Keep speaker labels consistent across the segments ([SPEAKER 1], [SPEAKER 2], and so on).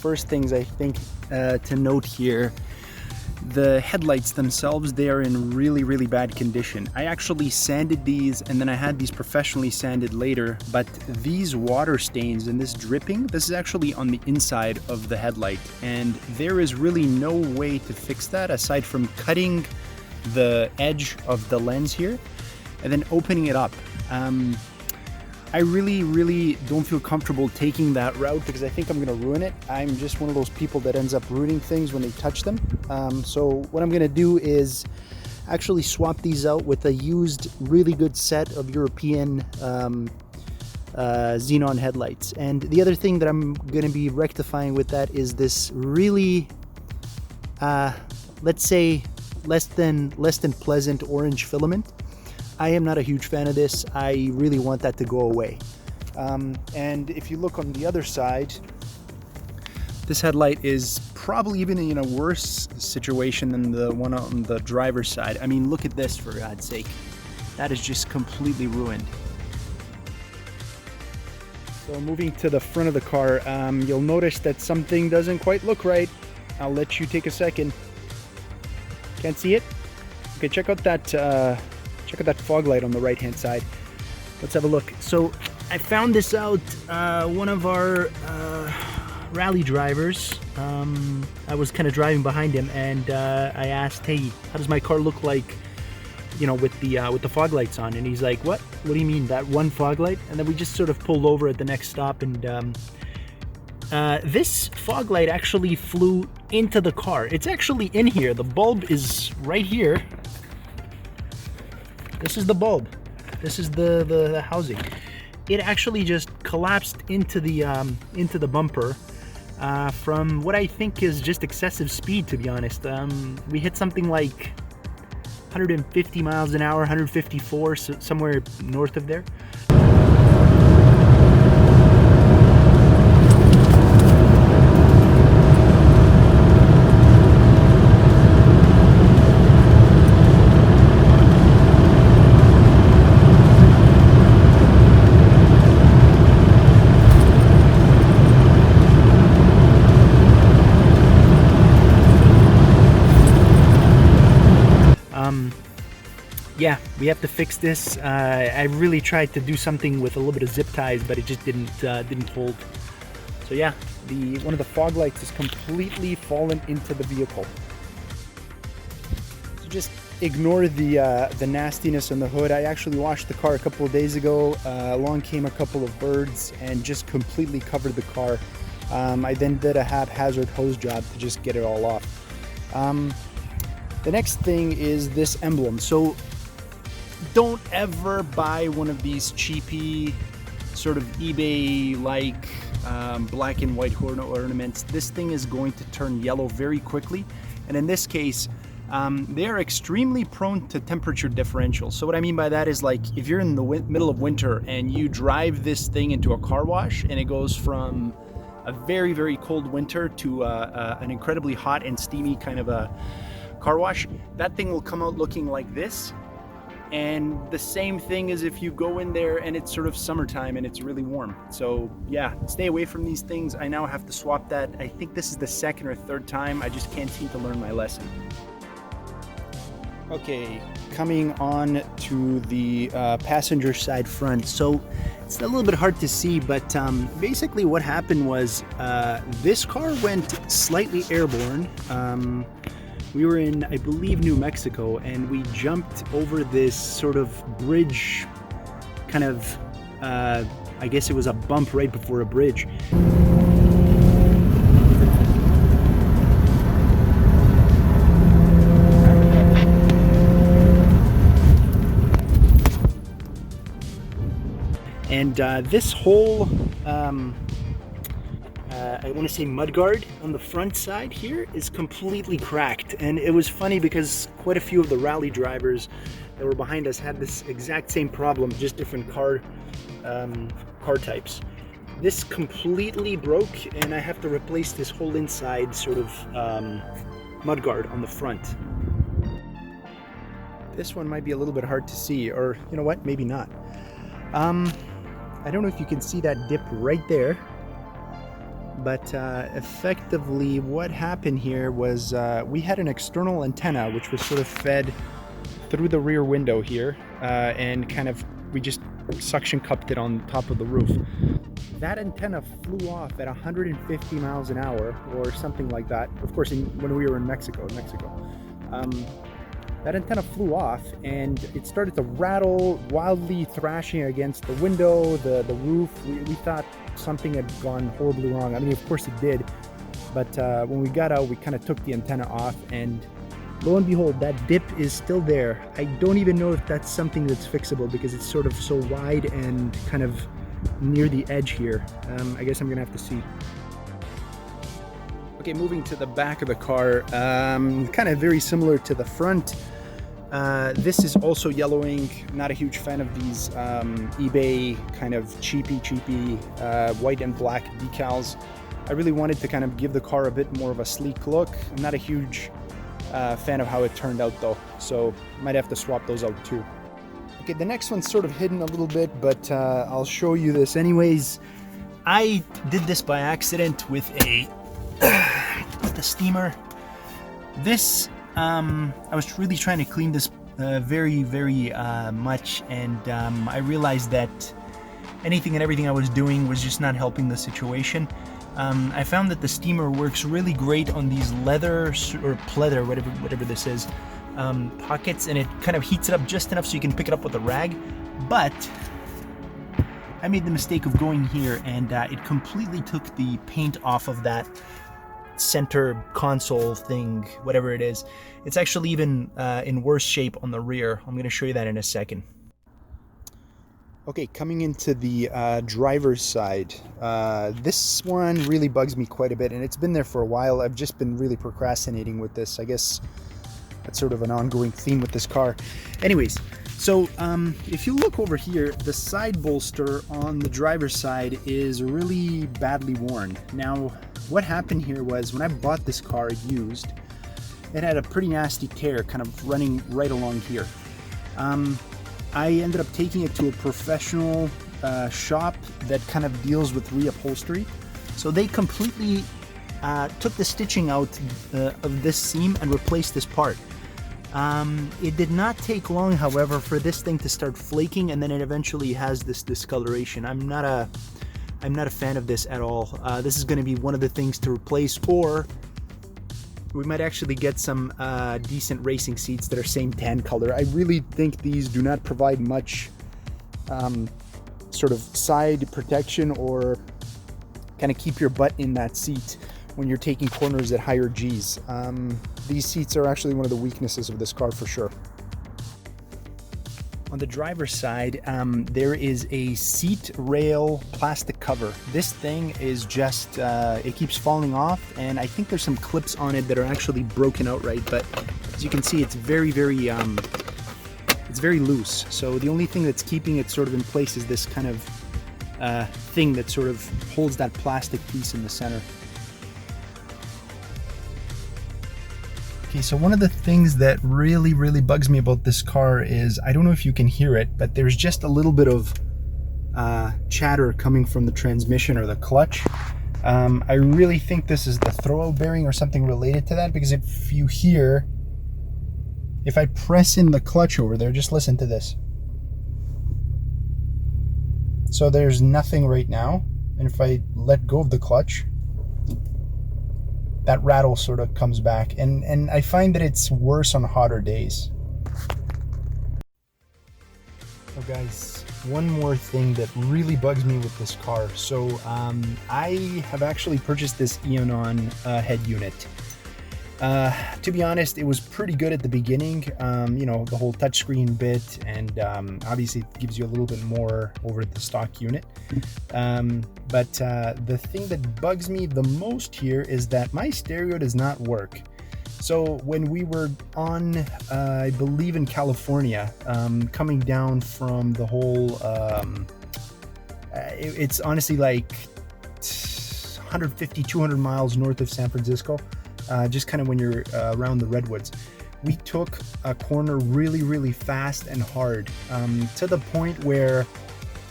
[SPEAKER 1] first things I think to note here, the headlights themselves, they are in really bad condition. I actually sanded these and then I had these professionally sanded later, but these water stains and this dripping, this is actually on the inside of the headlight, and there is really no way to fix that aside from cutting the edge of the lens here and then opening it up. I really don't feel comfortable taking that route because I think I'm gonna ruin it. I'm just one of those people that ends up ruining things when they touch them. So what I'm gonna do is actually swap these out with a used, really good set of European xenon headlights. And the other thing that I'm gonna be rectifying with that is this really, let's say, less than pleasant orange filament. I am not a huge fan of this. I really want that to go away. And if you look on the other side, this headlight is probably even in a worse situation than the one on the driver's side. I mean, look at this, for God's sake. That is just completely ruined. So moving to the front of the car, you'll notice that something doesn't quite look right. I'll let you take a second. Can't see it? Okay, check out that fog light on the right hand side. Let's have a look. So I found this out, one of our rally drivers, I was kind of driving behind him and I asked, hey, how does my car look like, you know, with the fog lights on? And he's like, what do you mean, that one fog light? And then we just sort of pulled over at the next stop, and this fog light actually flew into the car. It's actually in here. The bulb is right here. This is the bulb. This is the housing. It actually just collapsed into the bumper from what I think is just excessive speed, to be honest. We hit something like 150 miles an hour, 154, so somewhere north of there. Yeah, we have to fix this. I really tried to do something with a little bit of zip ties, but it just didn't hold. So yeah, one of the fog lights is completely fallen into the vehicle. So just ignore the nastiness on the hood. I actually washed the car a couple of days ago. Along came a couple of birds and just completely covered the car. I then did a haphazard hose job to just get it all off. The next thing is this emblem. So don't ever buy one of these cheapy sort of eBay-like black and white ornaments. This thing is going to turn yellow very quickly, and in this case they are extremely prone to temperature differentials. So what I mean by that is, like, if you're in the middle of winter and you drive this thing into a car wash and it goes from a very cold winter to an incredibly hot and steamy kind of a car wash, that thing will come out looking like this. And the same thing as if you go in there and it's sort of summertime and it's really warm. So yeah, stay away from these things. I now have to swap that. I think this is the second or third time. I just can't seem to learn my lesson. Okay, coming on to the passenger side front. So it's a little bit hard to see, but basically what happened was this car went slightly airborne. We were in, I believe, New Mexico, and we jumped over this sort of bridge, kind of, I guess it was a bump right before a bridge. And this whole, I want to say mudguard on the front side here is completely cracked. And it was funny because quite a few of the rally drivers that were behind us had this exact same problem, just different car types. This completely broke, and I have to replace this whole inside sort of mudguard on the front. This one might be a little bit hard to see, or you know what, maybe not. I don't know if you can see that dip right there, But effectively what happened here was we had an external antenna which was sort of fed through the rear window here, and kind of we just suction cupped it on top of the roof. That antenna flew off at 150 miles an hour or something like that. Of course, when we were in Mexico. That antenna flew off and it started to rattle, wildly thrashing against the window, the roof. We thought something had gone horribly wrong. I mean, of course it did, but when we got out, we kind of took the antenna off, and lo and behold, that dip is still there. I don't even know if that's something that's fixable because it's sort of so wide and kind of near the edge here. I guess I'm gonna have to see. Okay, moving to the back of the car, kind of very similar to the front. This is also yellowing. Not a huge fan of these eBay kind of cheapy white and black decals. I really wanted to kind of give the car a bit more of a sleek look. I'm not a huge fan of how it turned out though, so might have to swap those out too. Okay, the next one's sort of hidden a little bit, but I'll show you this anyways. I did this by accident with a steamer. This I was really trying to clean this very much, and I realized that anything and everything I was doing was just not helping the situation. I found that the steamer works really great on these leather or pleather, whatever this is, pockets, and it kind of heats it up just enough so you can pick it up with a rag. But I made the mistake of going here, and it completely took the paint off of that center console thing, whatever it is. It's actually even in worse shape on the rear. I'm going to show you that in a second. Okay, coming into the driver's side, this one really bugs me quite a bit, and it's been there for a while. I've just been really procrastinating with this. I guess that's sort of an ongoing theme with this car. Anyways, so if you look over here, the side bolster on the driver's side is really badly worn. Now, what happened here was when I bought this car used, it had a pretty nasty tear kind of running right along here. I ended up taking it to a professional shop that kind of deals with reupholstery. So they completely took the stitching out of this seam and replaced this part. It did not take long, however, for this thing to start flaking, and then it eventually has this discoloration. I'm not a fan of this at all. This is going to be one of the things to replace, or we might actually get some decent racing seats that are same tan color. I really think these do not provide much sort of side protection or kind of keep your butt in that seat when you're taking corners at higher Gs. These seats are actually one of the weaknesses of this car for sure. On the driver's side, there is a seat rail plastic cover. This thing is just, it keeps falling off, and I think there's some clips on it that are actually broken outright, but as you can see, it's very loose. So the only thing that's keeping it sort of in place is this kind of thing that sort of holds that plastic piece in the center. Okay, so one of the things that really bugs me about this car is, I don't know if you can hear it, but there's just a little bit of chatter coming from the transmission or the clutch. I really think this is the throwout bearing or something related to that, because if you hear, if I press in the clutch over there, just listen to this. So there's nothing right now, and if I let go of the clutch, that rattle sort of comes back, and I find that it's worse on hotter days. So guys, one more thing that really bugs me with this car. So I have actually purchased this Eonon head unit. To be honest, it was pretty good at the beginning, you know, the whole touchscreen bit, and obviously it gives you a little bit more over the stock unit. But the thing that bugs me the most here is that my stereo does not work. So when we were on, I believe in California, coming down from the whole, it's honestly like 150, 200 miles north of San Francisco. Just kind of when you're around the redwoods, we took a corner really fast and hard, to the point where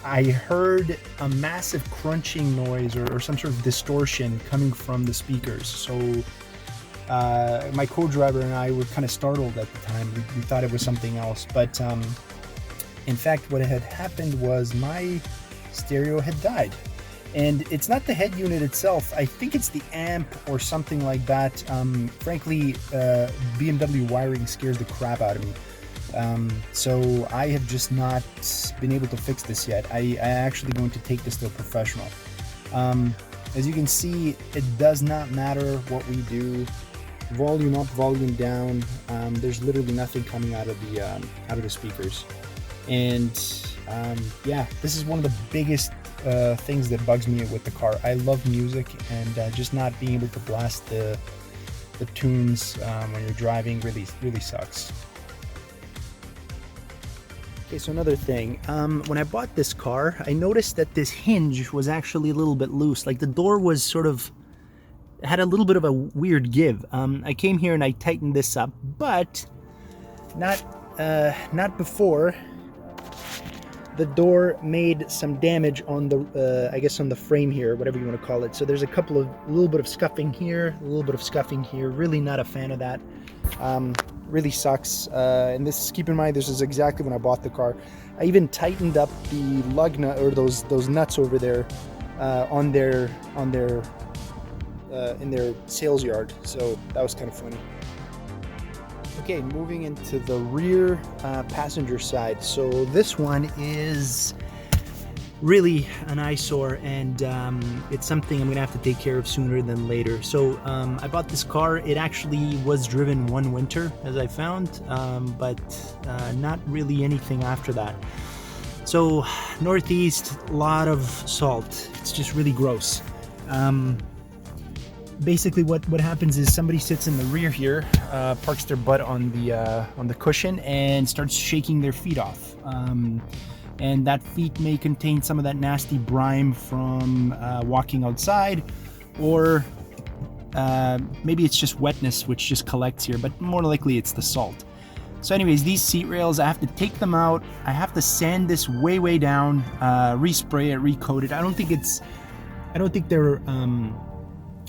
[SPEAKER 1] I heard a massive crunching noise or some sort of distortion coming from the speakers. So my co-driver and I were kind of startled at the time. We thought it was something else, but in fact what had happened was my stereo had died. And it's not the head unit itself. I think it's the amp or something like that. Frankly, BMW wiring scares the crap out of me. So I have just not been able to fix this yet. I actually going to take this to a professional. As you can see, it does not matter what we do. Volume up, volume down. There's literally nothing coming out of the speakers. And yeah, this is one of the biggest things that bugs me with the car. I love music, and just not being able to blast the tunes when you're driving really sucks. Okay, so another thing, when I bought this car, I noticed that this hinge was actually a little bit loose. Like the door was sort of, had a little bit of a weird give. I came here and I tightened this up, but not before the door made some damage on the, I guess on the frame here, whatever you want to call it. So there's a little bit of scuffing here, a little bit of scuffing here. Really not a fan of that. Really sucks. And this, keep in mind, this is exactly when I bought the car. I even tightened up the lug nut, or those nuts over there, in their sales yard. So that was kind of funny. Okay, moving into the rear passenger side. So this one is really an eyesore, and it's something I'm gonna have to take care of sooner than later. So I bought this car. It actually was driven one winter, as I found, but not really anything after that. So Northeast, a lot of salt. It's just really gross. Basically what happens is somebody sits in the rear here, parks their butt on the cushion and starts shaking their feet off. And that feet may contain some of that nasty brine from walking outside, or maybe it's just wetness which just collects here, but more likely it's the salt. So anyways, these seat rails, I have to take them out. I have to sand this way down, respray it, recoat it. I don't think they're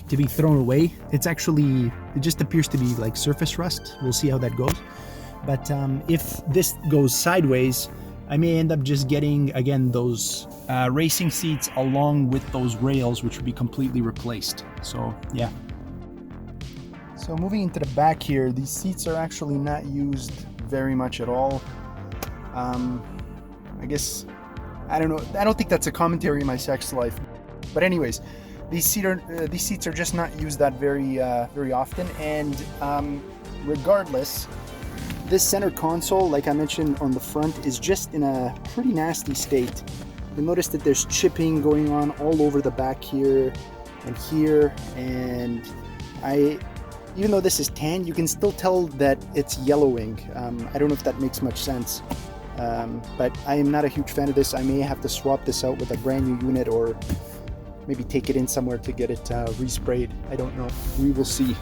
[SPEAKER 1] to be thrown away. It just appears to be like surface rust. We'll see how that goes. But if this goes sideways, I may end up just getting, again, those racing seats along with those rails, which would be completely replaced. So yeah. So moving into the back here, these seats are actually not used very much at all. I guess, I don't know, I don't think that's a commentary in my sex life. But anyways, these seats are just not used that very often, and regardless, this center console, like I mentioned on the front, is just in a pretty nasty state. You'll notice that there's chipping going on all over the back here, and even though this is tan, you can still tell that it's yellowing. I don't know if that makes much sense, but I am not a huge fan of this. I may have to swap this out with a brand new unit, or maybe take it in somewhere to get it resprayed. I don't know. We will see.